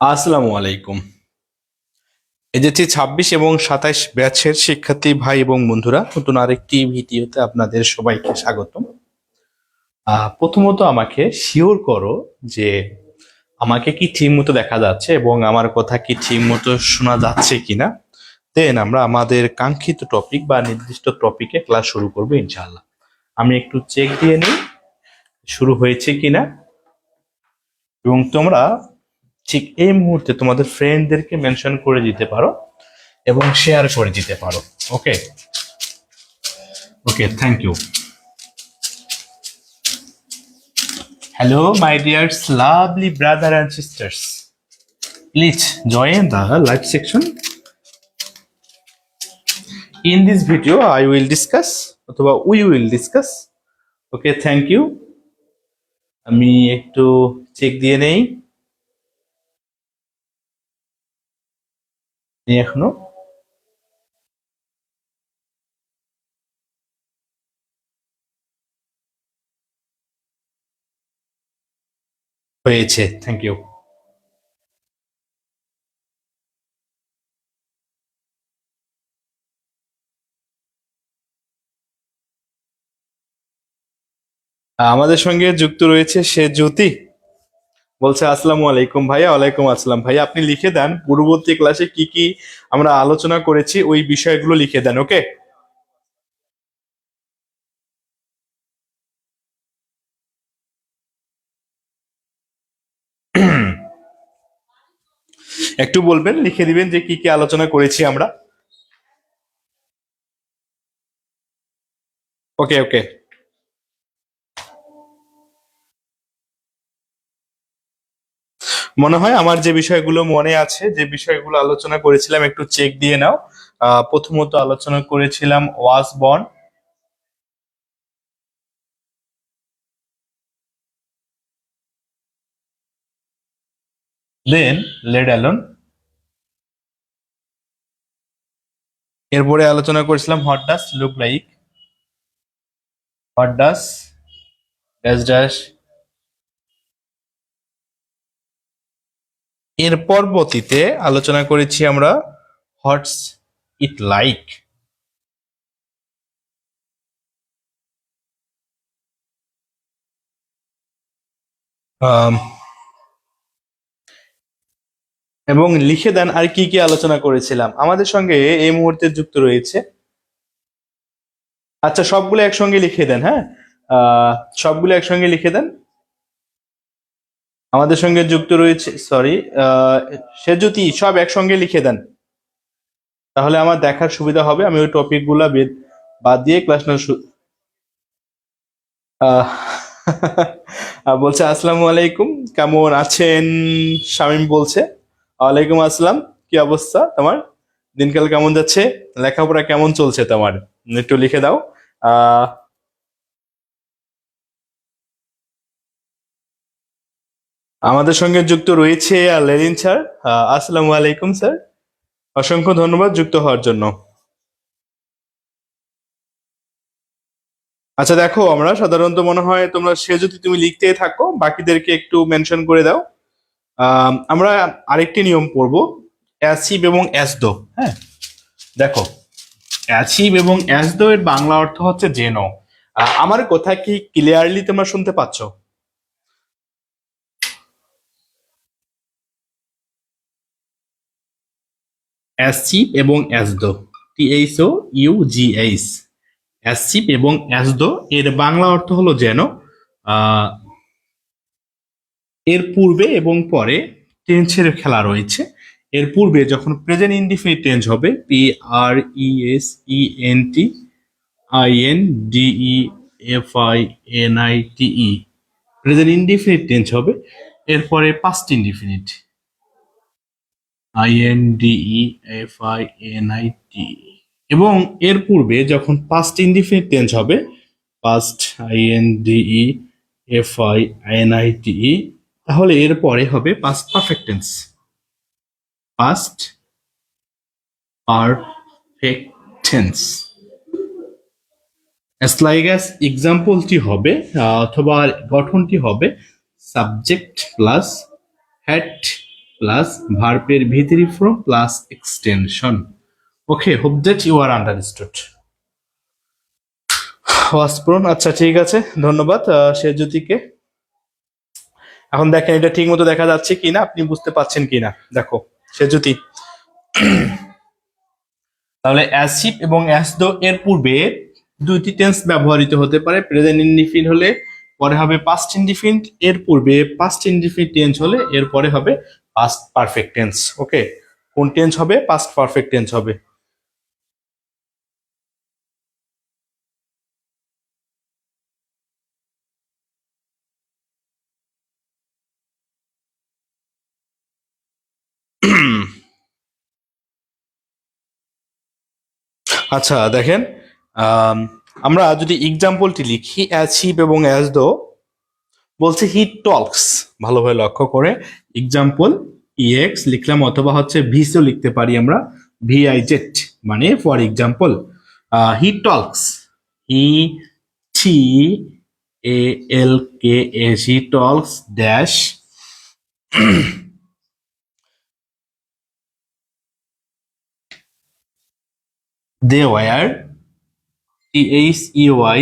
আসসালামু আলাইকুম। এই যে ২৬ এবং ২৭ ব্যাচের শিক্ষার্থী ভাই এবং বন্ধুরা, নতুন আরেকটি ভিডিওতে আপনাদের সবাইকে স্বাগতম। প্রথমত আমাকে শিওর করো যে আমাকে কি ঠিক মতো দেখা যাচ্ছে এবং আমার কথা কি ঠিক মতো শোনা যাচ্ছে কিনা। দেন আমরা আমাদের কাঙ্ক্ষিত টপিক বা নির্দিষ্ট টপিকে ক্লাস শুরু করবো ইনশাআল্লাহ। আমি একটু চেক দিয়ে নিই শুরু হয়েছে কিনা, এবং তোমরা ঠিক এই মুহূর্তে তোমাদের ফ্রেন্ডদেরকে মেনশন করে দিতে পারো এবং শেয়ার করে দিতে পারো। Okay okay, thank you. Hello my dears lovely brother and sisters, please join the live section. In this video I will discuss অথবা we will discuss. Okay, thank you. আমি একটু চেক দিয়ে নেই এখনো হয়েছে, থ্যাংক ইউ। আমাদের সঙ্গে যুক্ত রয়েছে সে জ্যোতি, বলছে আসসালামু আলাইকুম ভাইয়া। ওয়ালাইকুম আসসালাম ভাইয়া। আপনি লিখে দেন পূর্ববর্তী ক্লাসে কি কি আমরা আলোচনা করেছি, ওই বিষয়গুলো লিখে দেন। ওকে, একটু বলবেন, লিখে দিবেন যে কি কি আলোচনা করেছি আমরা। ওকে ওকে, মনে হয় আমার যে বিষয়গুলো মনে আছে, যে বিষয়গুলো আলোচনা করেছিলাম একটু চেক দিয়ে নাও। প্রথমত আলোচনা করেছিলাম was born, then let alone, এরপরে আলোচনা করেছিলাম what does look like, what does dash dash, এর পরবর্তীতে আলোচনা করেছি আমরা হোয়াটস ইট লাইক, এবং লিখে দেন আর কি কি আলোচনা করেছিলাম। আমাদের সঙ্গে এই মুহূর্তে যুক্ত রয়েছে, আচ্ছা সবগুলো একসঙ্গে লিখে দেন। হ্যাঁ, সবগুলো একসঙ্গে লিখে দেন। আমাদের সঙ্গে যুক্ত রয়েছে, সরি, সে যদি সব একসঙ্গে লিখে দেন তাহলে আমার দেখার সুবিধা হবে। আমি ওই টপিক গুলা বাদ দিয়ে ক্লাস না আহ, বলছে আসসালামু আলাইকুম, কেমন আছেন শামীম বলছে। ওয়ালাইকুম আসসালাম, কি অবস্থা তোমার, দিনকাল কেমন যাচ্ছে, লেখাপড়া কেমন চলছে তোমার, একটু লিখে দাও। আহ আমাদের সঙ্গে যুক্ত রয়েছে লেলিন স্যার। আসসালামু আলাইকুম স্যার, অসংখ্য ধন্যবাদ যুক্ত হওয়ার জন্য। আচ্ছা দেখো, আমরা সাধারণত মনে হয় তোমরা সে যদি তুমি লিখতেই থাকো, বাকিদেরকে একটু মেনশন করে দাও। আমরা আরেকটি নিয়ম পড়বো, অ্যাসিভ এবং অ্যাসদো। হ্যাঁ, দেখো, অ্যাসিভ এবং অ্যাসদো এর বাংলা অর্থ হচ্ছে যেন। আমার কথা কি ক্লিয়ারলি তোমরা শুনতে পাচ্ছ? অ্যাসিভ এবং অ্যাসদো, THOUGH, অ্যাসিভ এবং অ্যাসদো এর বাংলা অর্থ হলো যেন। আহ, এর পূর্বে এবং পরে টেন্সের খেলা রয়েছে। এর পূর্বে যখন প্রেজেন্ট ইনডিফিনিট টেন্স হবে, PRESENTINDEFINITE, প্রেজেন্ট ইনডিফিনিট টেন্স হবে। এরপরে পাস্ট ইনডিফিনিট, INDEFINITE, এবং এর পূর্বে যখন পাস্ট ইনডিফিনিট টেন্স হবে, পাস্ট INDEFINITE, তাহলে এরপরে হবে past perfect tense, past perfect tense. As like as এক্সাম্পলটি হবে অথবা গঠনটি হবে সাবজেক্ট প্লাস হ্যাড প্লাস ভার্বের ভিতরি form plus extension. Okay, hope that you are understood. ওয়াসপ্রন, আচ্ছা ঠিক আছে, ধন্যবাদ সেজুতিকে। এখন দেখেন এটা ঠিক মতো দেখা যাচ্ছে কিনা, আপনি বুঝতে পারছেন কিনা। দেখো সেজুতি, তাহলে অ্যাসিভ এবং অ্যাসদো এর পূর্বে দুইটি টেন্স ব্যবহৃত হতে পারে। প্রেজেন্ট ইনডিফিনিট হলে পরে হবে পাস্ট ইনডিফিনিট, এর পূর্বে পাস্ট ইনডিফিনিট টেন্স হলে এর পরে হবে পাস্ট পারফেক্ট টেন্স। ওকে, কোন টেন্স হবে? পাস্ট পারফেক্ট টেন্স হবে। আচ্ছা দেখেন, আমরা যদি এক্সাম্পলটি লিখি অ্যাচিভ এবং অ্যাজ দো, বলছে হি টলকস, ভালোভাবে লক্ষ্য করে এক্সাম্পল ইএক্স লিখলাম, অথবা হচ্ছে ভিসও লিখতে পারি আমরা, ভিআইজেড, মানে for example he talks, he T A L K S, he talks dash they were, THEY,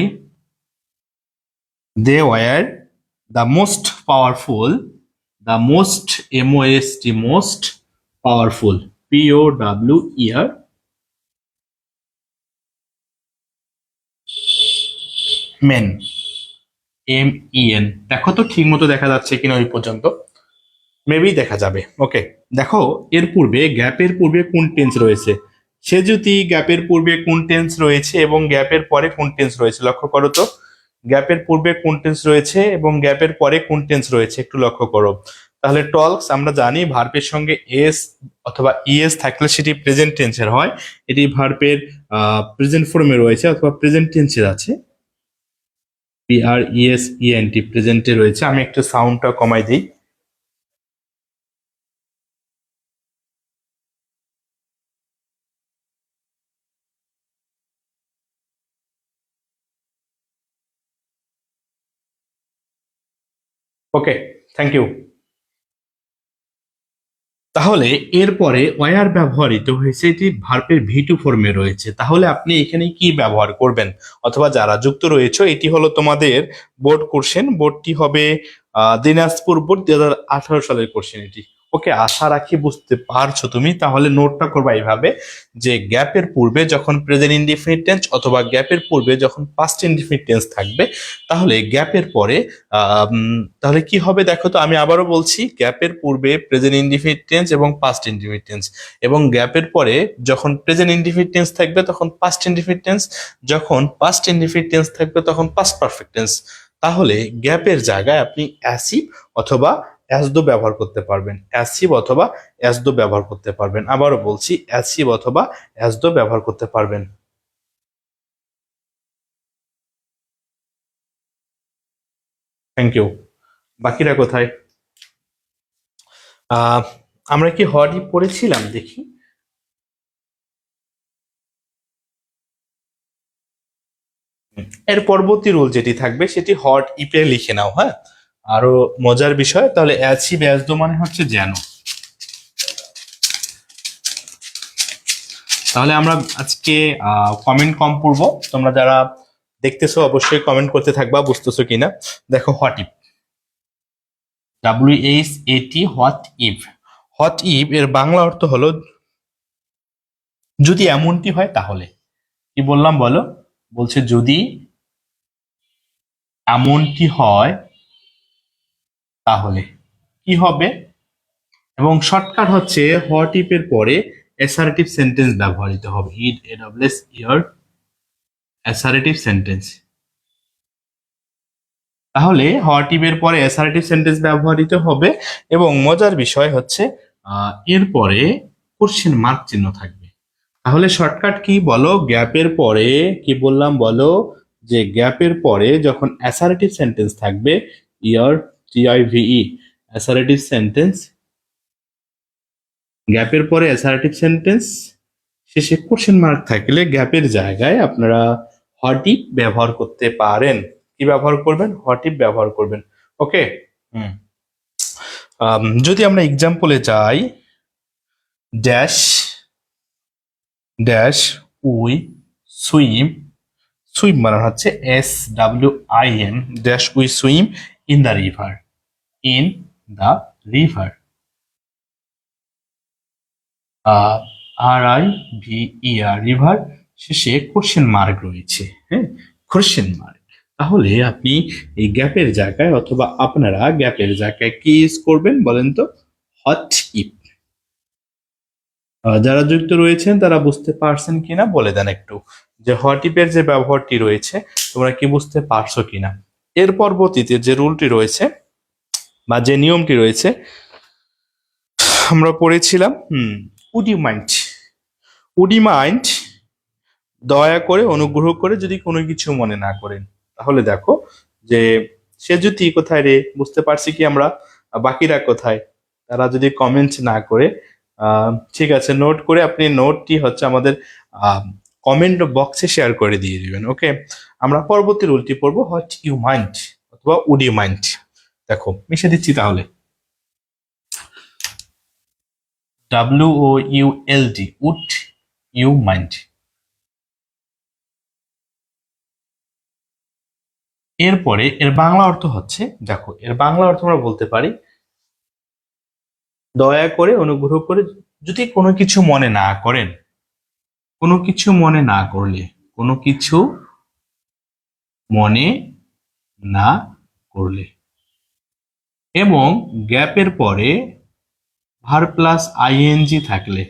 they were the most powerful, the most, MOST, most powerful, POWER, men, MEN। দেখো তো ঠিক মতো দেখা যাচ্ছে কিনা ওই পর্যন্ত, মেবি দেখা যাবে। ওকে, দেখো এর পূর্বে গ্যাপের পূর্বে কোন টেন্স রয়েছে, সে যদি গ্যাপের পূর্বে কোন টেন্স রয়েছে এবং গ্যাপের পরে কোন টেন্স রয়েছে, লক্ষ্য করো তো গ্যাপের পূর্বে কোন টেন্স রয়েছে এবং গ্যাপের পরে কোন টেন্স রয়েছে, একটু লক্ষ্য করো। তাহলে টলকস আমরা জানি ভার্বের সঙ্গে এস অথবা ইএস থাকলে সেটি প্রেজেন্ট টেন্সের হয়, এটি ভার্বের প্রেজেন্ট ফর্মে রয়েছে অথবা প্রেজেন্ট টেন্সের আছে, PRESENT প্রেজেন্টে রয়েছে। আমি একটু সাউন্ডটা কমাই দিই। ওকে, থ্যাংক ইউ। তাহলে এরপরে ওয়ার ব্যবহৃত হয়েছে, এটি ভার্বের V2 ফর্মে রয়েছে। তাহলে আপনি এখানে কি ব্যবহার করবেন, অথবা যারা যুক্ত রয়েছে, এটি হলো তোমাদের বোর্ড কোশ্চেন, বোর্ডটি হবে দিনাজপুর বোর্ড 2018 সালের কোশ্চেন এটি। ওকে, আশা রাখি বুঝতে পারছো তুমি। তাহলে নোটটা করবা এইভাবে যে গ্যাপের পূর্বে যখন প্রেজেন্ট ইনডিফিনিট টেন্স অথবা গ্যাপের পূর্বে যখন পাস্ট ইনডিফিনিট টেন্স থাকবে, তাহলে গ্যাপের পরে তাহলে কি হবে দেখো তো, আমি আবারও বলছি, গ্যাপের পূর্বে প্রেজেন্ট ইনডিফিনিট টেন্স এবং পাস্ট ইনডিফিনিট টেন্স, এবং গ্যাপের পরে যখন প্রেজেন্ট ইনডিফিনিট টেন্স থাকবে তখন পাস্ট ইনডিফিনিট টেন্স, যখন পাস্ট ইনডিফিনিট টেন্স থাকবে তখন পাস্ট পারফেক্ট টেন্স। তাহলে গ্যাপের জায়গায় আপনি অ্যাসিভ অথবা অ্যাসদো ব্যবহার করতে পারবেন, অ্যাসিভ অথবা অ্যাসদো ব্যবহার করতে পারবেন। আবারও বলছি, অ্যাসিভ অথবা অ্যাসদো ব্যবহার করতে পারবেন। Thank you. বাকিরা কোথায়? আমরা কি হটই পড়েছিলাম দেখি? এর পরবর্তী রুল যেটি থাকবে সেটি হট ইপে লিখে নাও, হ্যাঁ। আরো মজার বিষয়, তাহলে অ্যাসি ব্যাসদো মানে হচ্ছে যেন। তাহলে আমরা আজকে কমেন্ট কম পড়বো, তোমরা যারা দেখতেছো অবশ্যই কমেন্ট করতে থাকবা, বুঝতেছো কিনা। দেখো what if, WHAT, what if. What if এর বাংলা অর্থ হলো যদি এমনটি হয় তাহলে। কি বললাম বলো? বলছে যদি এমনটি হয় তাহলে কি হবে, এবং শর্টকাট হচ্ছে হট ইফ এর পরে অ্যাসার্টিভ সেন্টেন্স ব্যবহৃত হবে, ইড এডব্লিউএস ইয়ার অ্যাসার্টিভ সেন্টেন্স। তাহলে হট ইফ এর পরে অ্যাসার্টিভ সেন্টেন্স ব্যবহৃত হবে, এবং মজার বিষয় হচ্ছে এরপরে কোশ্চেন মার্ক চিহ্ন থাকবে। তাহলে শর্টকাট কি বলো, গ্যাপের পরে কি বললাম বলো, যে গ্যাপের পরে যখন অ্যাসার্টিভ সেন্টেন্স থাকবে, ইয়ার, TIVE, অ্যাসার্টিভ সেন্টেন্স, গ্যাপের পরে অ্যাসার্টিভ সেন্টেন্স শেষে কোশ্চেন মার্ক থাকলে গ্যাপের জায়গায় আপনারা হট ইফ ব্যবহার করতে পারেন। কি ব্যবহার করবেন? হট ইফ ব্যবহার করবেন। ওকে, হুম, যদি আমরা এক্সাম্পলে যাই, dash dash we swim, swim মানে হচ্ছে SWIM, dash we swim in the river, in the river, RIVER, river, শেষে কোশ্চেন মার্ক রয়েছে, হ্যাঁ, কোশ্চেন মার্ক। তাহলে আপনি এই গ্যাপের জায়গায় অথবা আপনারা গ্যাপের জায়গায় কি ইউজ করবেন বলেন তো? Hot if. যারা যুক্ত রয়েছেন তারা বুঝতে পারছেন কিনা বলে দেন একটু, যে হট ইফের যে ব্যবহারটি রয়েছে তোমরা কি বুঝতে পারছো কিনা। এর পরবর্তীতে যে রুলটি রয়েছে বা যে নিয়মটি রয়েছে আমরা পড়েছিলাম, would you mind, would you mind, দয়া করে অনুগ্রহ করে যদি কোনো কিছু মনে না করেন। তাহলে দেখো যে সে যদি কোথায় রে, বুঝতে পারছি কি আমরা, বাকিরা কোথায়, তারা যদি কমেন্ট না করে, ঠিক আছে, নোট করে আপনি নোটটি হচ্ছে আমাদের কমেন্ট বক্সে শেয়ার করে দিয়ে দিবেন। ওকে, আমরা পরবর্তী রুলটি পড়বো, হোয়াট ইউ মাইন্ড অথবা উড ইউ মাইন্ড। দেখো মিশে দিচ্ছি তাহলে, WOULD, উড ইউ মাইন্ড। এরপরে এর বাংলা অর্থ হচ্ছে, দেখো এর বাংলা অর্থ আমরা বলতে পারি, দয়া করে অনুগ্রহ করে যদি কোনো কিছু মনে না করেন, কোনো কিছু মনে না করলে, কোনো কিছু মনে না করলে, এবং গ্যাপের পরে ভার প্লাস আইএনজি থাকলে,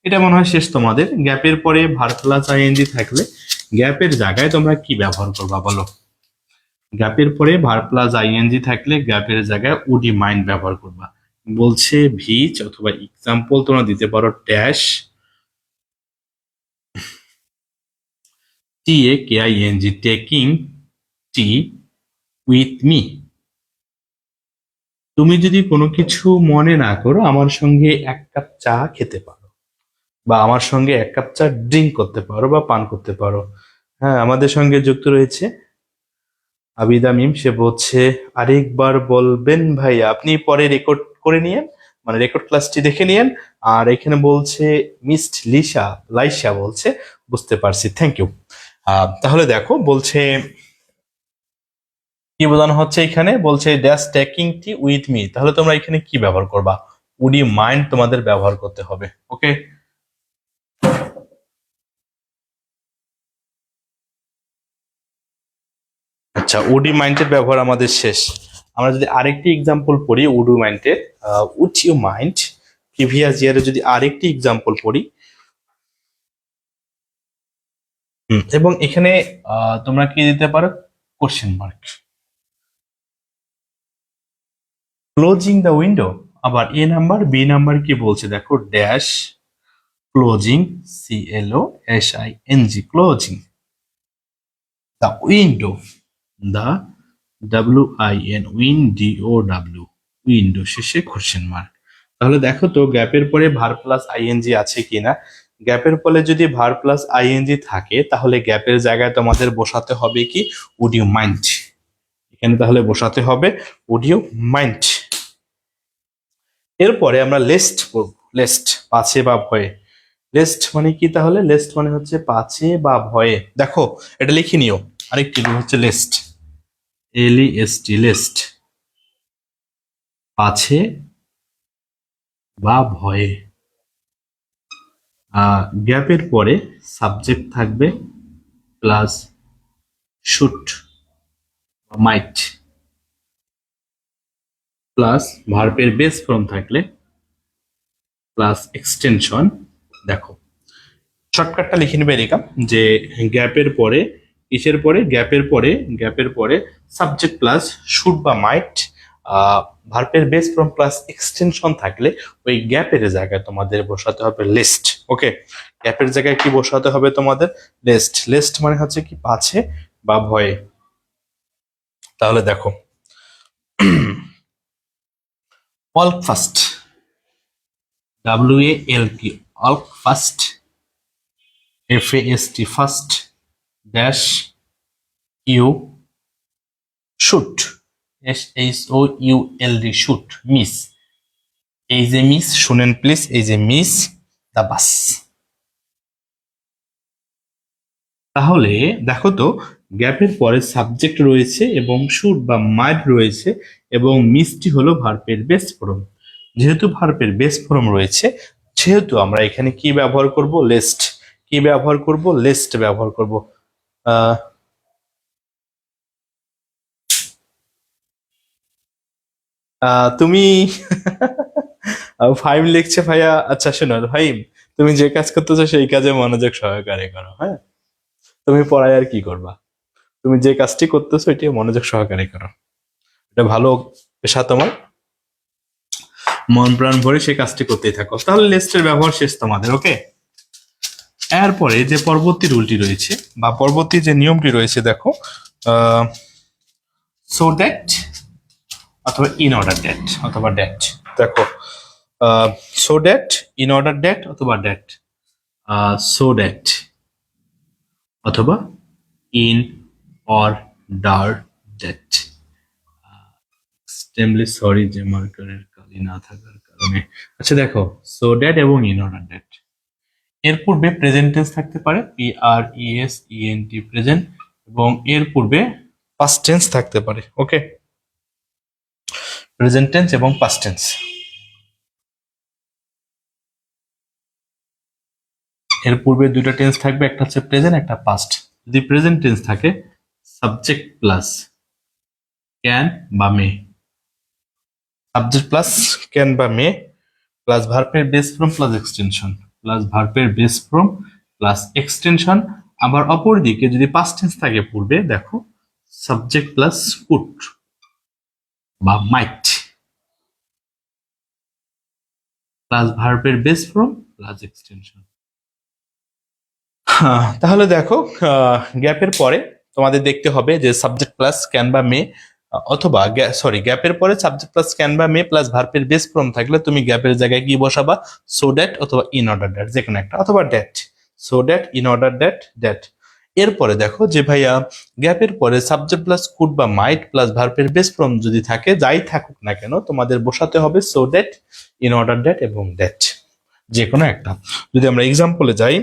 এটা মনে হয় শেষ তোমাদের, গ্যাপের পরে ভার প্লাস আইএনজি থাকলে গ্যাপের জায়গায় তোমরা কি ব্যবহার করবা বলো? গ্যাপের পরে ভার প্লাস আইএনজি থাকলে গ্যাপের জায়গায় উডি মাইন্ড ব্যবহার করবা। বলছে ভিচ অথবা এক্সাম্পল তোমরা দিতে পারো dash TAKING, taking tea with me. তুমি যদি কোনো কিছু মনে না করো আমার সঙ্গে এক কাপ চা খেতে পারো, বা আমার সঙ্গে এক কাপ চা ড্রিঙ্ক করতে পারো বা পান করতে পারো। হ্যাঁ, আমাদের সঙ্গে যুক্ত রয়েছে আবিদা মিম, সে বলছে আরেকবার বলবেন ভাইয়া, আপনি পরে রেকর্ড করে নিয়েন, মানে রেকর্ড ক্লাসটি দেখে নিয়েন। আর এখানে বলছে মিস লাইসা বলছে বুঝতে পারছি, থ্যাংক ইউ। তাহলে দেখো বলছে কি বোঝানো হচ্ছে এখানে, বলছে dash taking tea with me, তাহলে তোমরা এখানে কি ব্যবহার করবা? উড ইউ মাইন্ড তোমাদের ব্যবহার করতে হবে। ওকে, আচ্ছা, উড ইউ মাইন্ডের ব্যবহার আমাদের শেষ। আমরা যদি আরেকটি এক্সাম্পল পড়ি উড ইউ মাইন্ডের, উড ইউ মাইন্ড প্রিভিয়াস ইয়ারে যদি আরেকটি এক্সাম্পল পড়ি, এবং এখানে তোমরা কি দিতে পারো? Question mark. Closing the window, আবার বি নাম্বার কি বলছে দেখো, dash closing, CLOSING, closing the window, the WINDOW, window, শেষে কোশ্চেন মার্ক। তাহলে দেখো তো গ্যাপের পরে ভার প্লাস আইএনজি আছে কিনা। গ্যাপের পরে যদি ভার প্লাস আইএনজি থাকে তাহলে গ্যাপের জায়গায় তোমাদের বসাতে হবে কি? Would you mind. এখানে তাহলে বসাতে হবে উড ইউ মাইন্ড। এরপরে আমরা লেস্ট পড়ব, লেস্ট পাছে বা ভয়ে। লেস্ট মানে কি? তাহলে লেস্ট মানে হচ্ছে পাছে বা ভয়ে। দেখো এটা লিখে নিও, আরেকটি হচ্ছে লেস্ট, LEST, লেস্ট, পাছে বা ভয়ে। গ্যাপের পরে সাবজেক্ট থাকবে প্লাস শুট বা মাইট, প্লাস ভার্বের বেস ফর্ম থাকলে প্লাস এক্সটেনশন। দেখো শর্টকাটটা লিখে নেবে এরকম, যে গ্যাপের পরে কিসের পরে? গ্যাপের পরে সাবজেক্ট প্লাস শুড বা মাইট, ভার্বের বেস ফর্ম প্লাস এক্সটেনশন থাকলে ওই গ্যাপের জায়গায় তোমাদের বসাতে হবে লিস্ট। ওকে, গ্যাপের জায়গায় কি বসাতে হবে তোমাদের? লিস্ট। লিস্ট মানে হচ্ছে কি? পাছে বা ভয়ে। তাহলে দেখো all first, WALK, all first, FAST, first, dash you shoot, SHOULD, shoot, miss, এই যে মিস, শুনেন প্লিজ, এই যে মিস দ্য বাস। তাহলে দেখো তো, গ্যাপের পরে সাবজেক্ট রয়েছে এবং শুড বা মাইট রয়েছে এবং মিসটি হলো ভার্বের বেস ফর্ম। যেহেতু ভার্বের বেস ফর্ম রয়েছে, সেহেতু আমরা এখানে কি ব্যবহার করব? লেস্ট। কি ব্যবহার করব? লেস্ট ব্যবহার করব। আহ তুমি ফাইম লিখছে ভাইয়া। আচ্ছা শোনো ফাইম, তুমি যে কাজ করতেছো সেই কাজে মনোযোগ সহকারে করো, হ্যাঁ? তুমি পড়ায় আর কি করবা? তুমি যে কাজটি করতেছো এটি মনোযোগ সহকারে করো। এটা ভালো পেশা তোমার, মন প্রাণ ভরে সেই কাজটি করতেই থাকো। তাহলে লেস্টের ব্যবহার শেষ তোমাদের, ওকে? এরপরে যে পরবর্তী রুলটি রয়েছে বা পরবর্তী যে নিয়মটি রয়েছে, দেখো, সো দ্যাট অথবা ইন অর্ডার দ্যাট অথবা দ্যাট। দেখো, so that, in order that অথবা দ্যাট, সো দ্যাট অথবা in order that. Extremely sorry যে মার্কারের কালি না থাকার কারণে। আচ্ছা দেখো, সো দ্যাট এবং ইন অর্ডার দ্যাট এর পূর্বে প্রেজেন্ট টেন্স থাকতে পারে, PRESENT প্রেজেন্ট, এবং এর পূর্বে পাস্ট টেন্স থাকতে পারে, ওকে? প্রেজেন্ট টেন্স এবং পাস্ট টেন্স, এর পূর্বে দুটো টেন্স থাকবে, একটা হচ্ছে প্রেজেন্ট, একটা পাস্ট। যদি প্রেজেন্ট টেন্স থাকে, সাবজেক্ট প্লাস ক্যান বা মে, সাবজেক্ট প্লাস ক্যান বা মে প্লাস ভার্বের base form plus extension, plus ভার্বের বেস ফর্ম প্লাস এক্সটেনশন। আবার অপরদিকে যদি পাস্ট টেন্স থাকে পূর্বে, দেখো, সাবজেক্ট প্লাস কুড বা মাইট প্লাস ভার্বের বেস ফর্ম প্লাস এক্সটেনশন। তাহলে দেখো, গ্যাপের পরে তোমাদের দেখতে হবে যে সাবজেক্ট প্লাস ক্যান বা মে, অথবা সরি, গ্যাপের পরে সাবজেক্ট প্লাস ক্যান বা মে প্লাস ভার্বের বেস ফর্ম থাকলে তুমি গ্যাপের জায়গায় কি বসাবা? সো দ্যাট অথবা ইন অর্ডার দ্যাট, যে কোনো একটা, অথবা that. So that, in order that, that. এরপরে দেখো যে ভাইয়া, গ্যাপের পরে সাবজেক্ট প্লাস কুড বা মাইট প্লাস ভার্বের বেস ফর্ম যদি থাকে, যাই থাকুক না কেন, তোমাদের বসাতে হবে so that, in order that এবং দ্যাট, যে কোনো একটা। যদি আমরা এক্সাম্পলে যাই,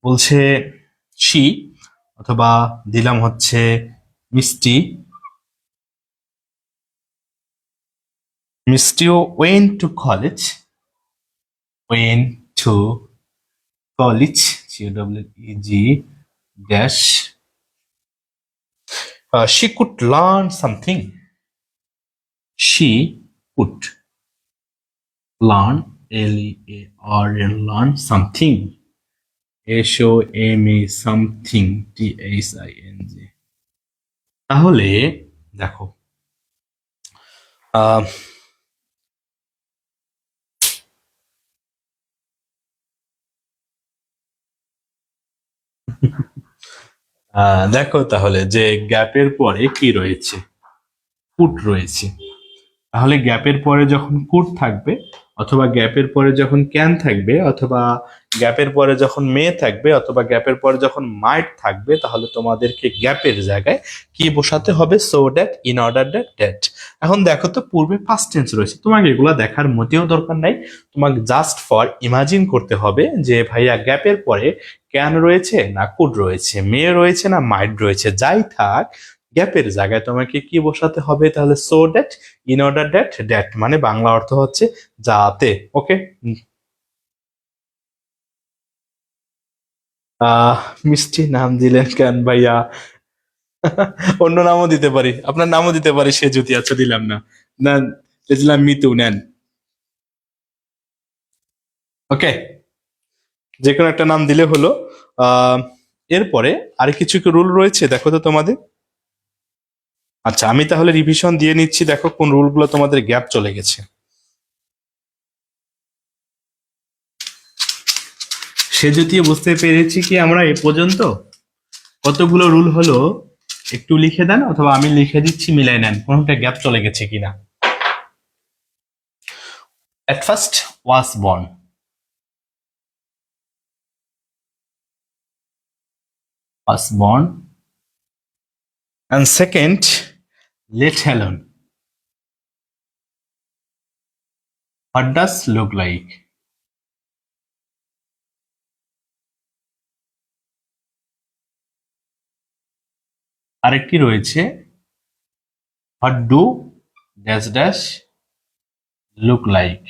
বলছে শি, অথবা দিলাম হচ্ছে মিষ্টি, মিষ্টিও went to college, went to college, COLLEG dash, she could learn something, she could learn, LEARN, learn something, SOME something, THING। তাহলে দেখো, আহ দেখো তাহলে যে গ্যাপের পরে কি রয়েছে? কুড রয়েছে। তাহলে গ্যাপের পরে যখন কুড থাকবে, অথবা গ্যাপের পরে যখন ক্যান থাকবে, অথবা গ্যাপের পরে যখন মে থাকবে, অথবা গ্যাপের পরে যখন মাইট থাকবে, তাহলে তোমাদেরকে গ্যাপের জায়গায় কি বসাতে হবে? So that, in order that, that. এখন দেখো তো, পূর্বে পাস্ট টেন্স রয়েছে, তোমাকে এগুলো দেখার মোটেও দরকার নাই। তোমাকে জাস্ট ফর ইমাজিন করতে হবে যে ভাইয়া গ্যাপের পরে ক্যান রয়েছে না কুড রয়েছে, মে রয়েছে না মাইট রয়েছে, যাই থাক, গ্যাপের জায়গায় তোমাকে কি বসাতে হবে? তাহলে so that, in order that, that মানে বাংলা অর্থ হচ্ছে যাতে, ওকে? আহ মিষ্টি নাম দিলেন কেন ভাইয়া? অন্য নামও দিতে পারি, আপনার নামও দিতে পারি, সে যদি, আচ্ছা দিলাম না, না দিলাম মিতু, নেন, ওকে? যে কোনো একটা নাম দিলে হলো। আহ এরপরে আর কিছু কি রুল রয়েছে দেখো তো তোমাদের। আচ্ছা, আমি তাহলে রিভিশন দিয়ে নিচ্ছি, দেখো কোন রুলগুলো তোমাদের গ্যাপ চলে গেছে। সে যদি বুঝতে পেরেছি কি আমরা এ পর্যন্ত কতগুলো রুল হলো, একটু লিখে দেন, অথবা আমি লিখে দিচ্ছি, মিলাই নেন কোনটা গ্যাপ চলে গেছে কিনা। At first was born, was born, and second let alone, what does look like. আরেকটি রয়েছে what do dash dash look like.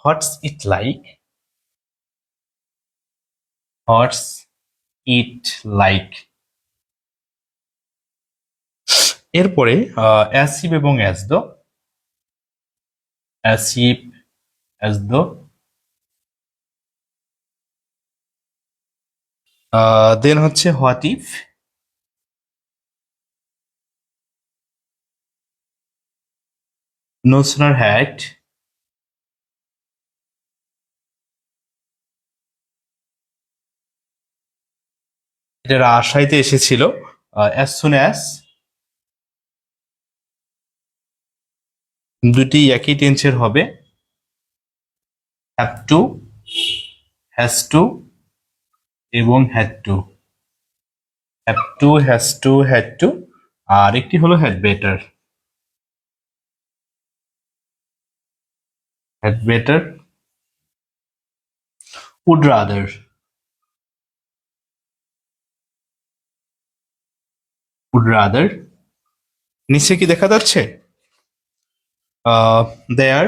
What's it like, what's it like. এরপরে অ্যাজ ইফ এবং as though. As if, as though. Then হচ্ছে what if, no sooner had, এটা রাজশাহীতে এসেছিল। As soon as, দুটি একই টেন্সের হবে। হ্যাভ টু, হ্যাজ টু এবং had to. Have to, has to, had to. আর একটি হলো had better. Had better, would rather. Would rather. নিচে কি দেখা যাচ্ছে? দেয়ার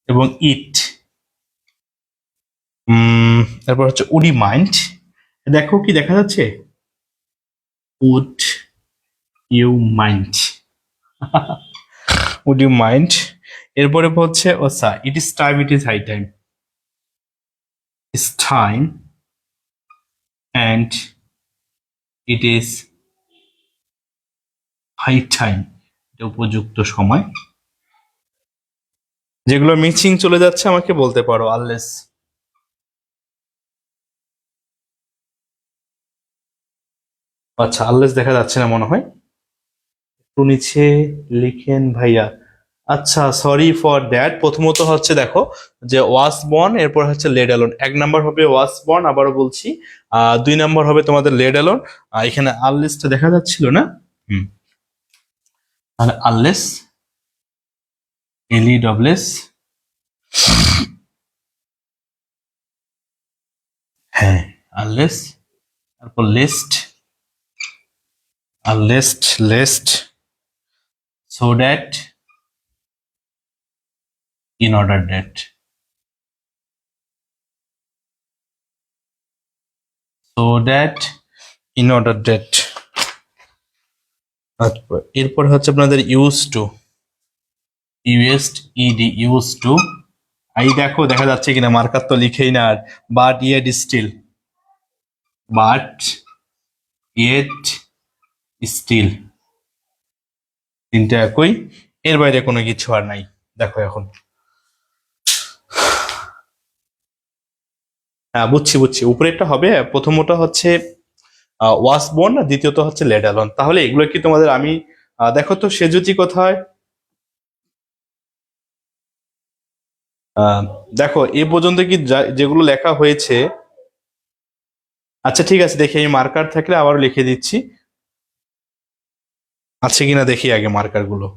এবং ইট। তারপর হচ্ছে উডি মাইন্ড। দেখো কি দেখা যাচ্ছে? Would you mind. Would you mind. এরপরে হচ্ছে ওসা, it is time, it is high time. It's time and it is high time, এটা উপযুক্ত সময়। যেগুলো মিচিং চলে যাচ্ছে আমাকে বলতে পারো আনলেস। আচ্ছা, আনলেস দেখা যাচ্ছে না মনে হয়, একটু নিচে লিখেন ভাইয়া। আচ্ছা, সরি ফর দ্যাট। প্রথমত হচ্ছে দেখো যে ওয়াস বর্ন, এরপর হচ্ছে লেড অ্যালোন। এক নাম্বার হবে ওয়াস বর্ন, আবারও বলছি। দুই নাম্বার হবে তোমাদের লেড অ্যালোন। এখানে আনলেসটা দেখা যাচ্ছিল না। হুম, তাহলে আনলেস, এলই ডবলেস। হ্যাঁ, আনলেস। তারপর lest, unless, lest. So that, in order that. So that, in order that. আচ্ছা, এরপর হচ্ছে আপনাদের use to. Used, ED, use to. এই দেখো দেখা যাচ্ছে কিনা, মার্কার তো লিখেই না আর। But yet still, but yet still, তিনটা একই, এর বাইরে কোনো কিছু আর নাই। দেখো এখন, হ্যাঁ বুঝছি বুঝছি। উপরেরটা হবে, প্রথমটা হচ্ছে ওয়াস বোন, দ্বিতীয়ত হচ্ছে লেড অ্যালন। তাহলে এগুলো কি তোমাদের আমি দেখো তো সেজুতি কোথায়? দেখো এ পর্যন্ত কি যেগুলো লেখা হয়েছে। আচ্ছা ঠিক আছে, দেখি এই মার্কার থাকলে আবারও লিখে দিচ্ছি, আছে কিনা দেখি আগে মার্কার গুলো।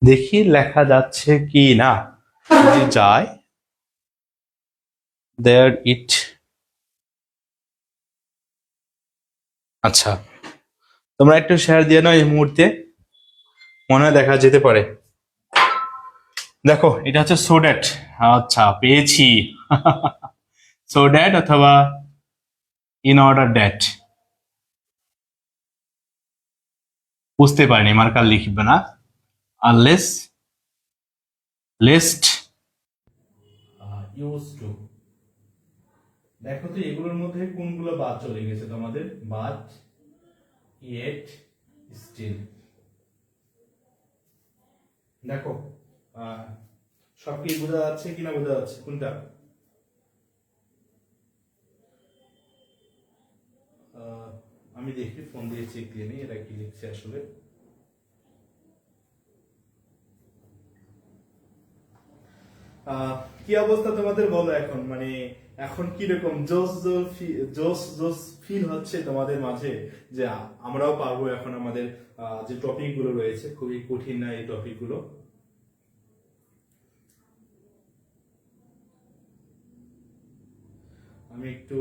দেখি লেখা যাচ্ছে কি না। যদি যায়, দেয়ার ইট। আচ্ছা, তোমরা একটু শেয়ার দিয়ে নাও এই মুহূর্তে, মনে হয় দেখা যেতে পারে। দেখো এটা হচ্ছে সো ড্যাট। আচ্ছা পেয়েছি। সো ড্যাট অথবা ইন অর্ডার ড্যাট। বুঝতে পারিনি, মার্কার লিখবে না। Unless, lest, used to. দেখো তো এগুলোর মধ্যে কোনগুলো বাদ চলে গেছে তোমাদের? বাদ, ইয়েট, স্টিল। দেখো সব কি বোঝা যাচ্ছে কিনা, বোঝা যাচ্ছে কোনটা? আমি দেখি ফোন দিয়ে চেক দিয়ে নিই এরা কি লিখছে আসলে। কি অবস্থা তোমাদের বলো এখন, মানে এখন কি রকম জোস জোস জোস ফিল হচ্ছে তোমাদের মাঝে যে আমরাও পারবো এখন আমাদের যে টপিক গুলো রয়েছে, খুবই কঠিন না এই টপিক গুলো? আমি একটু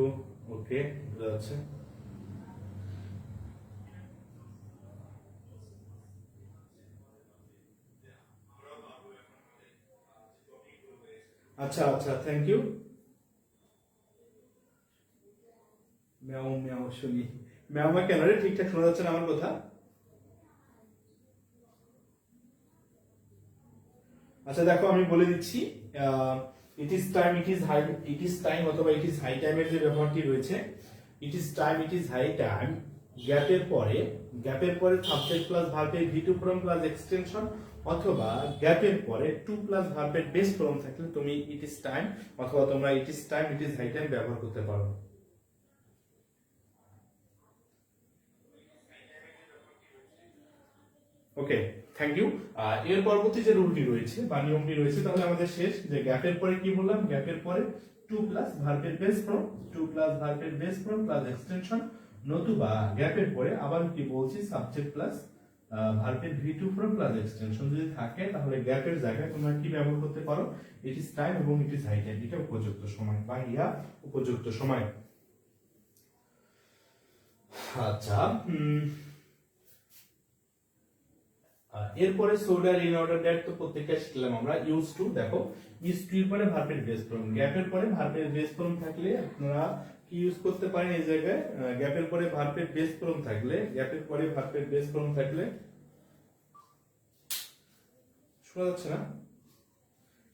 ওকে, বোঝা যাচ্ছে। আচ্ছা আচ্ছা, থ্যাংক ইউ। ম্যাও ম্যাও শুনি। ম্যাও ম্যাও কেন রে, ঠিকঠাক শোনা যাচ্ছে না আমার কথা? আচ্ছা দেখো আমি বলে দিচ্ছি, it is time, it is high, it is time অথবা ইট ইজ হাই টাইমের যে ব্যবহারটি রয়েছে, it is time, it is high time, গ্যাপের পরে সাবজেক্ট প্লাস ভার্বের V two form plus extension, অথবা গ্যাপের পরে টু প্লাস ভার্বের বেস ফর্ম থাকলে তুমি ইট ইজ টাইম অথবা তোমরা it is time, it is high time ব্যবহার করতে পারো। Okay, thank you. এর পরবর্তী যে রুলটি রয়েছে বা নিয়মটি রয়েছে, তাহলে আমাদের শেষ যে গ্যাপের পরে কি বললাম, গ্যাপের পরে টু প্লাস ভার্বের বেস ফর্ম, টু প্লাস ভার্বের বেস ফর্ম প্লাস এক্সটেনশন, নতুবা গ্যাপের পরে আবার কি বলছি সাবজেক্ট প্লাস ভার্বের V two form plus extension যদি থাকে, তাহলে গ্যাপের জায়গায় তোমরা কি ব্যবহার করতে পারো, ইট ইজ টাইম এবং ইট ইজ হাই টাইম, এটা উপযুক্ত সময় বা ইয়া উপযুক্ত সময়। আচ্ছা, এরপরে সোডার ইন অর্ডার দ্যাট তো প্রত্যেকটা শিখলাম আমরা। ইউজ টু, দেখো ইউজ টু এর পরে ভার্বের বেস ফর্ম, গ্যাপের পরে ভার্বের বেস ফর্ম থাকলে আপনারা কি ইউজ করতে পারেন এই জায়গায়, গ্যাপের পরে ভার্বের বেস ফর্ম থাকলে, গ্যাপের পরে ভার্বের বেস ফর্ম থাকলে, শোনা যাচ্ছে না,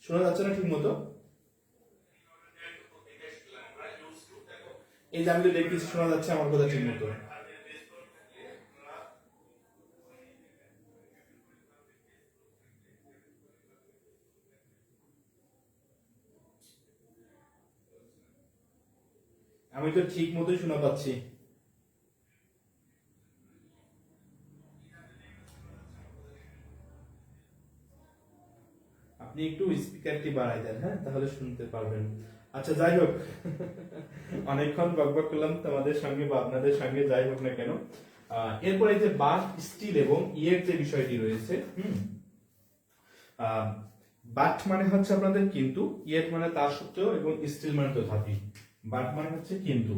শোনা যাচ্ছে না ঠিক মতো? এই যে আমি তো দেখতেছি শোনা যাচ্ছে আমার কথা ঠিক মতো। আমি তো ঠিক মতোই শোনা পাচ্ছি। আপনি একটু স্পিকারটি বাড়াই দেন, হ্যাঁ, তাহলে শুনতে পারবেন। আচ্ছা যাই হোক, অনেকক্ষণ বকবক করলাম তোমাদের সঙ্গে বা আপনাদের সঙ্গে, যাই হোক না কেন। এরপরে যে বাট, স্টিল এবং ইয়ের যে বিষয়টি রয়েছে, বাট মানে হচ্ছে আপনাদের কিন্তু, ইয়েট মানে তা সত্ত্বেও এবং স্টিল মানে তথাপি। বাট মানে হচ্ছে কিন্তু,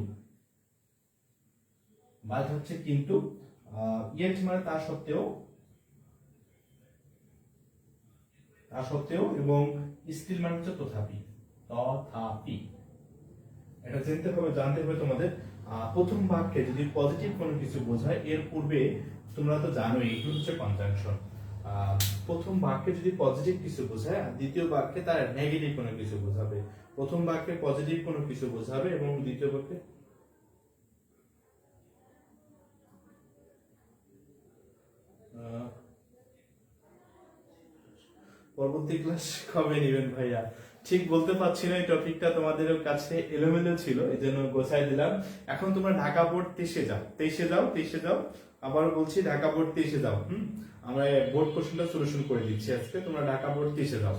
বাট হচ্ছে কিন্তু, ইয়েট মানে তা সত্ত্বেও, তা সত্ত্বেও, এবং স্টিল মানে হচ্ছে তথাপি, তথাপি। এটা জানতে হবে, জানতে হবে তোমাদের। প্রথম বাক্যে যদি পজিটিভ কোনো কিছু বোঝায়, এর পূর্বে তোমরা তো জানোই এগুলো হচ্ছে কনজাংশন। প্রথম বাক্যে যদি পজিটিভ কিছু বোঝায়, আর দ্বিতীয় বাক্যে তার নেগেটিভ কোনো কিছু বোঝাবে। প্রথম বাক্যে পজিটিভ কোনো কিছু বোঝাবে এবং দ্বিতীয় বাক্যে পরবর্তী ক্লাস কবে নেবেন ভাইয়া? ঠিক বলতে পারছি না, এই টপিকটা তোমাদের কাছে এলোমেলো ছিল, এই জন্য গোছাই দিলাম। এখন তোমরা ঢাকা বোর্ড 23-এ যাও, 23-এ যাও, 23-এ যাও। আবার বলছি ঢাকা বোর্ড 23-এ যাও। আমরা বোর্ড কোশ্চেনটা সলিউশন করে দিচ্ছি আজকে, তোমরা ঢাকা বোর্ড 23-এ যাও।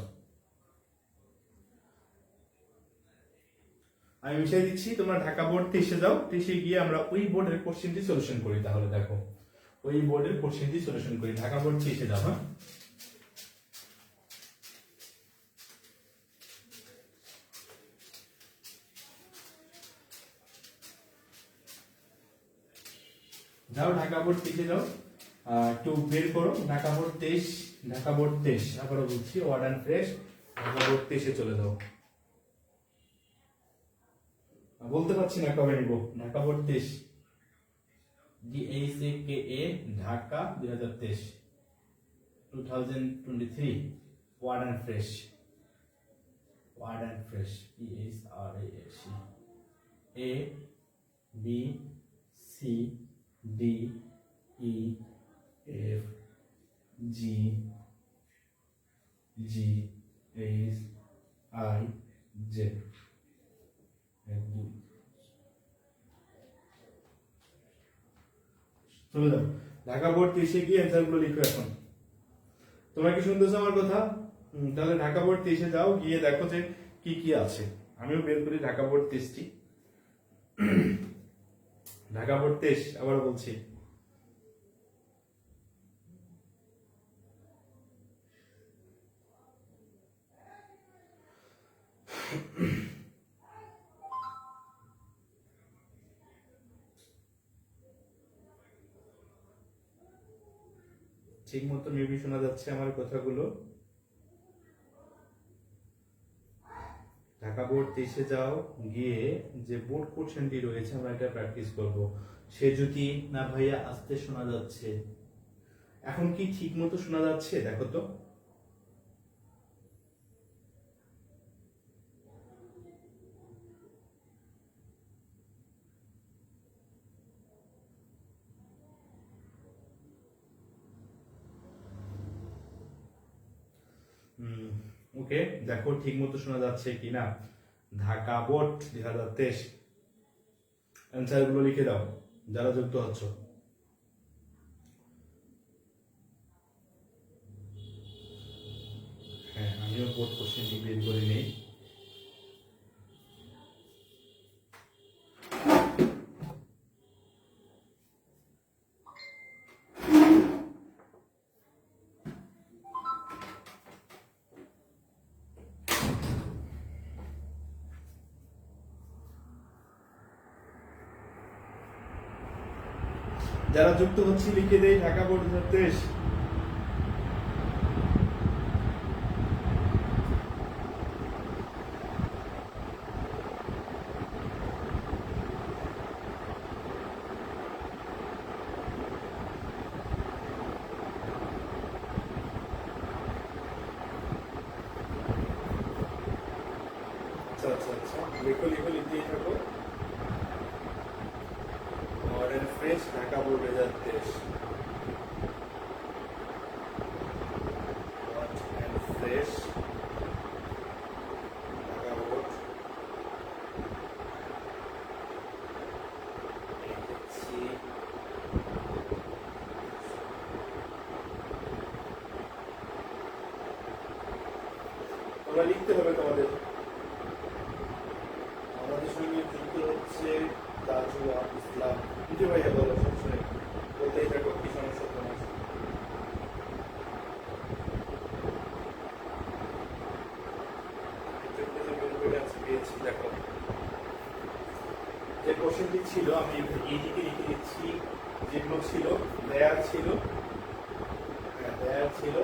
আমি মিশিয়ে দিচ্ছি, তোমরা ঢাকা বোর্ড 23-এ যাও, 23-এ গিয়ে আমরা ওই বোর্ডের কোশ্চেনটি সলিউশন করি। তাহলে দেখো, ওই বোর্ডের কোশ্চেনটি সলিউশন করি, ঢাকা বোর্ড 23-এ যাও। হ্যাঁ, যাও ঢাকা বোর্ড 23-এ যাও। একটু বের করো ঢাকা বোর্ড 23, ঢাকা বোর্ড 23, আবারও বলছি word and phrase, Dhaka board 23-এ চলে যাও। বলতে পারছি না কবে নিব, Dhaka board 23, DHAKA, Dhaka 2023, 2023, word and phrase, word and phrase, PHRASH, ABCDEFG G H I J. চলে যাও ঢাকা বোর্ড 30-এ গিয়ে অ্যান্সারগুলো লিখো এখন। তোমরা কি শুনতেছো আমার কথা? তাহলে ঢাকা বোর্ড 30-এ যাও, গিয়ে দেখো যে কি কি আছে। আমিও বের করি ঢাকা বোর্ড 30টি। ঢাকা বোর্ড 23, আবার বলছি। ঠিক মতো মেবি শোনা যাচ্ছে আমার কথাগুলো। ঢাকা বোর্ড 23-এ যাও, গিয়ে যে বোর্ড কোশ্চেনটি রয়েছে আমরা এটা প্র্যাকটিস করব। সে যদি না ভাইয়া আস্তে শোনা যাচ্ছে, এখন কি ঠিক মতো শোনা যাচ্ছে দেখো তো। ওকে, দেখো ঠিক মতো শোনা যাচ্ছে কিনা। ঢাকা বোর্ড 2023, অ্যান্সার গুলো লিখে দাও যারা যুক্ত হচ্ছ। হ্যাঁ, আমিও বোর্ড কোশ্চেনটি বের করে নেই। যারা যুক্ত হচ্ছে লিখে দেই ঢাকা বোর্ড 2023। আচ্ছা আচ্ছা আচ্ছা, লিখো লিখো, লিখতেই থাকো। Modern fresh Dhaka board 2023। Modern fresh Dhaka board. লিখছি। তোমরা লিখতে হবে তোমাদের। আমাদের সঙ্গে যুক্ত হচ্ছে তাজুয়া ইসলাম। বুঝে ভাইয়া বলো, সবসময় বলতেই থাকো কি সমস্যা তোমার। পেয়েছি দেখো, যে কোশ্চেনটি ছিল আমি এইদিকে লিখে দিচ্ছি। যেগুলো ছিল দেয়ার ছিল, হ্যাঁ দেয়ার ছিল,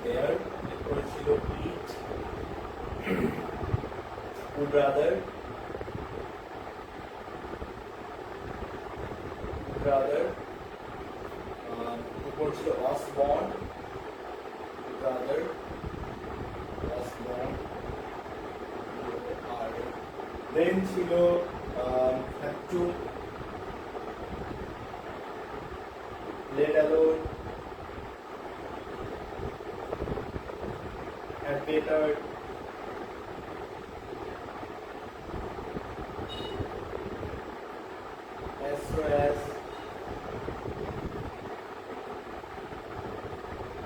দেয়ার। এরপরে ছিল ইট, would rather, এরপর ছিল Osborne, brother, Osborne, আর দেন ছিল have to, let alone, have better, as well as,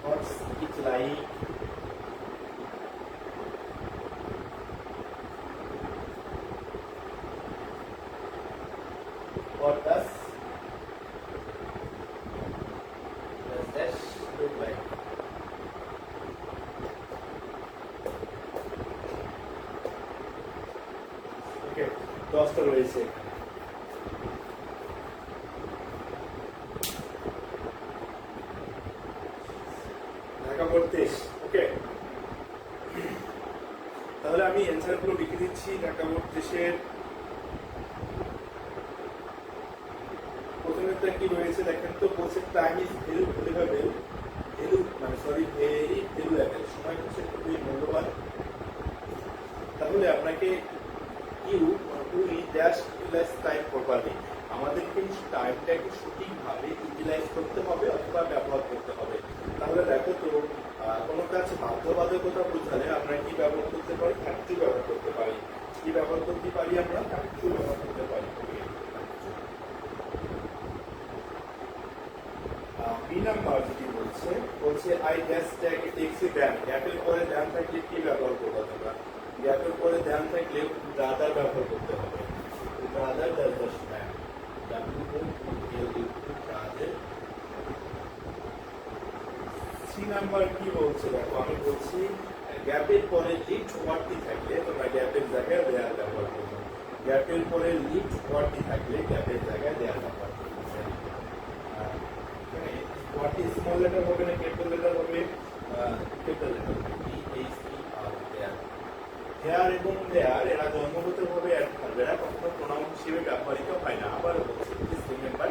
what's it like, what does that look like? Okay, 10টা রয়েছে। ঢাকা বোর্ড 23, ওকে। তাহলে আমি অ্যান্সার গুলো লিখে দিচ্ছি। ঢাকা বোর্ড 23-এর প্রথমে কি রয়েছে দেখেন তো, বলছে time is value valuable, value মানে সরি ভেরি ভ্যালুয়েবল, সময় হচ্ছে খুবই মূল্যবান। তাহলে আপনাকে you will just utilize time properly. আমাদেরকে টাইমটাকে সঠিকভাবে ইউটিলাইজ করতে হবে অথবা ব্যবহার করতে হবে। তাহলে দেখো তো কোনো কাজ বাধ্যবাধকতা বোঝালে আমরা কি ব্যবহার করতে পারি? হ্যাভ টু ব্যবহার করতে পারি। কি ব্যবহার করতে পারি? আমরা হ্যাভ টু ব্যবহার করতে পারি। বি নাম্বার যেটি বলছে I gas tag taxi dam. গ্যাপের পরে ড্যাম থাকলে কি ব্যবহার করবো তোমরা? গ্যাপের পরে ড্যাম থাকলে রাদার ব্যবহার করতে হবে। Rather does the damn. C number কি বলছে দেখো, আমি বলছি গ্যাপের পরে লিফট ওয়ার্ডটি থাকলে তোমরা গ্যাপের জায়গায় দেয়ার ব্যবহার করবে। গ্যাপের পরে লিফট ওয়ার্ডটি থাকলে গ্যাপের জায়গায় দেয়ার ব্যবহার করবে। ওয়ার্ডটি স্মল লেটার হবে না ক্যাপিটাল লেটার হবে? ক্যাপিটাল লেটার হবে। হেয়ার এবং দেয়ার এরা জন্মগতভাবে অ্যাডভার্ব, এরা কখনো প্রোনাউন হিসেবে ব্যবহৃত হয় না। আবারও বলছি, প্লিজ রিমেম্বার,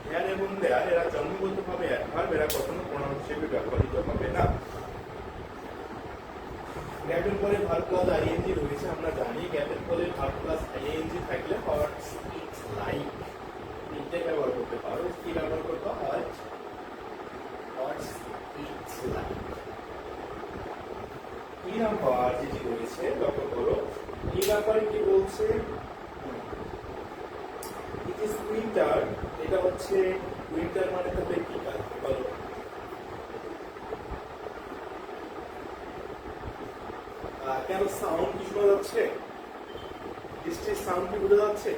হেয়ার এবং দেয়ার এরা জন্মগতভাবে অ্যাডভার্ব, এরা কখনো প্রোনাউন হিসেবে ব্যবহৃত হবে না। গ্যাপের পরে ভার্ব প্লাস আইএনজি রয়েছে, আমরা জানি গ্যাপের পরে ভার্ব প্লাস আইএনজি থাকলে হটস ইটস লাইক এটা ব্যবহার করতে পারো। কি ব্যবহার করতে হয়? হটস ইটস লাইক। কি নাম্বার যেটি রয়েছে লক্ষ্য করো, এই ব্যাপারে কি বলছে? It is winter. এটা হচ্ছে উইন্টার মানে তাহলে কি কাজ বলো? কেন সাউন্ড কি শোনা যাচ্ছে? বৃষ্টির সাউন্ড কি বোঝা যাচ্ছে?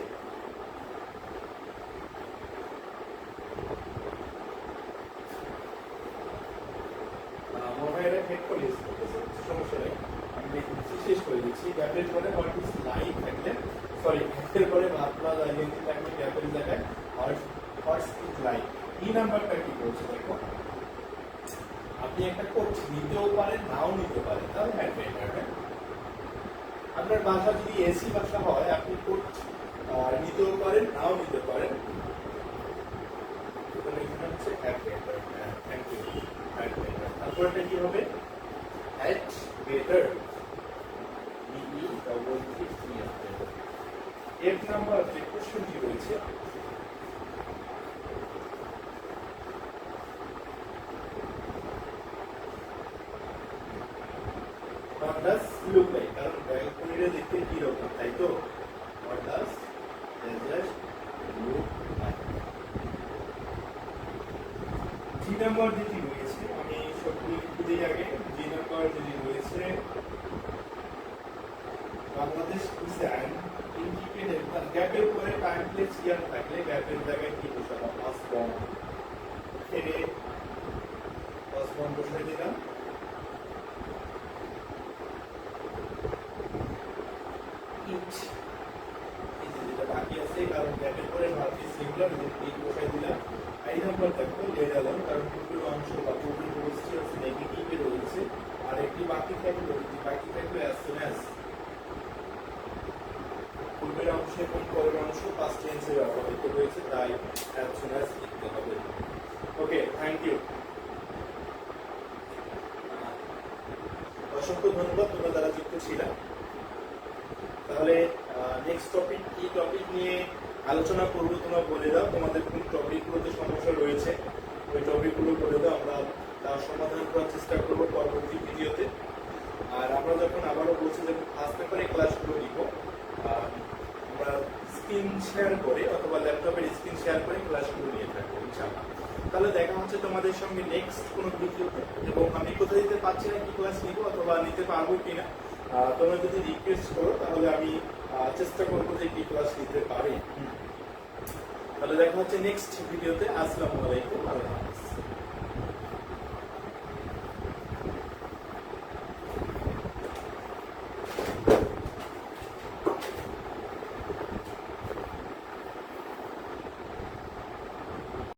মনে হয় হেডফোন ইউজ করতেছে, সমস্যা নেই, আমি শেষ করে দিচ্ছি। গ্যাপের পরে হোয়াট ইজ লাইক থাকলে, সরি গ্যাপের পরে ভার্ব প্লাস আইএনজি থাকলে গ্যাপের জায়গায় হোয়াটস ইট লাইক। এই নাম্বারটা কি বলছে দেখো, আপনি একটা কোট নিতেও পারেন নাও নিতে পারেন, তাহলে হ্যান্ড পেপার। আপনার বাসা যদি এসি বাসা হয় আপনি কোট নিতেও পারেন নাও নিতে পারেন, হচ্ছে hand paper. Thank you. Hand paper তারপরে কি হবে? Hat better. এর নাম্বার যে কোশ্চেনটি রয়েছে, what does look like, কারণ ব্যালকনিটা দেখতে কি রকম, তাই তো? what does desert look like? G number যেটি রয়েছে, আমি সবগুলো লিখে আগে। জি নাম্বার যেটি রয়েছে, বাংলাদেশ ইজ অ্যান ইন্ডিপেন্ডেন্ট। গ্যাপের পরে টাইম প্লেস ইয়ার থাকলে গ্যাপের জায়গায় কি বসাবো? Past form. এখানে পাস্ট ফর্ম বসাই দিলাম। ইট যেটা বাকি আছে, কারণ গ্যাপের পরে ভাবছি সিঙ্গুলার, ইট বসাই দিলাম। আই নাম্বার থাকবে লেট অ্যালোন, কারণ পূর্বের অংশ বা পূর্বের পরিস্থিতি আছে নেগেটিভে রয়েছে, আর একটি বাকি থাকবে অ্যাজ সুন অ্যাজ। পূর্বের অংশ এবং পরের অংশ পাস্ট টেন্সে ব্যবহৃত হয়েছে, তাই অ্যাজ সুন অ্যাজ লিখতে হবে। ওকে, থ্যাংক ইউ। অসংখ্য ধন্যবাদ তোমরা যারা যুক্ত ছিল। তাহলে নেক্সট টপিক কি টপিক নিয়ে আলোচনা করবো তোমরা বলে দাও, তোমাদের কোন টপিকগুলোতে সমস্যা রয়েছে ওই টপিকগুলো বলে দাও, আমরা তার সমাধান করার চেষ্টা করবো পরবর্তী ভিডিওতে। আর আমরা যখন আবারও বলছি যখন ফার্স্ট পেপারে ক্লাসগুলো নিব, আমরা স্ক্রিন শেয়ার করে অথবা ল্যাপটপের স্ক্রিন শেয়ার করে ক্লাসগুলো নিয়ে থাকবো ইনশাআল্লাহ। তাহলে দেখা হচ্ছে তোমাদের সঙ্গে নেক্সট কোনো ভিডিওতে, এবং আমি কোথায় দিতে পারছি না কি ক্লাস নিব অথবা নিতে পারবো কিনা তোমরা যদি রিকোয়েস্ট করো তাহলে আমি চেষ্টা করবো যে কি ক্লাস নিতে পারি। তাহলে দেখা হচ্ছে নেক্সট ভিডিওতে। আসসালামু আলাইকুম। আল্লাহ হাফেজ।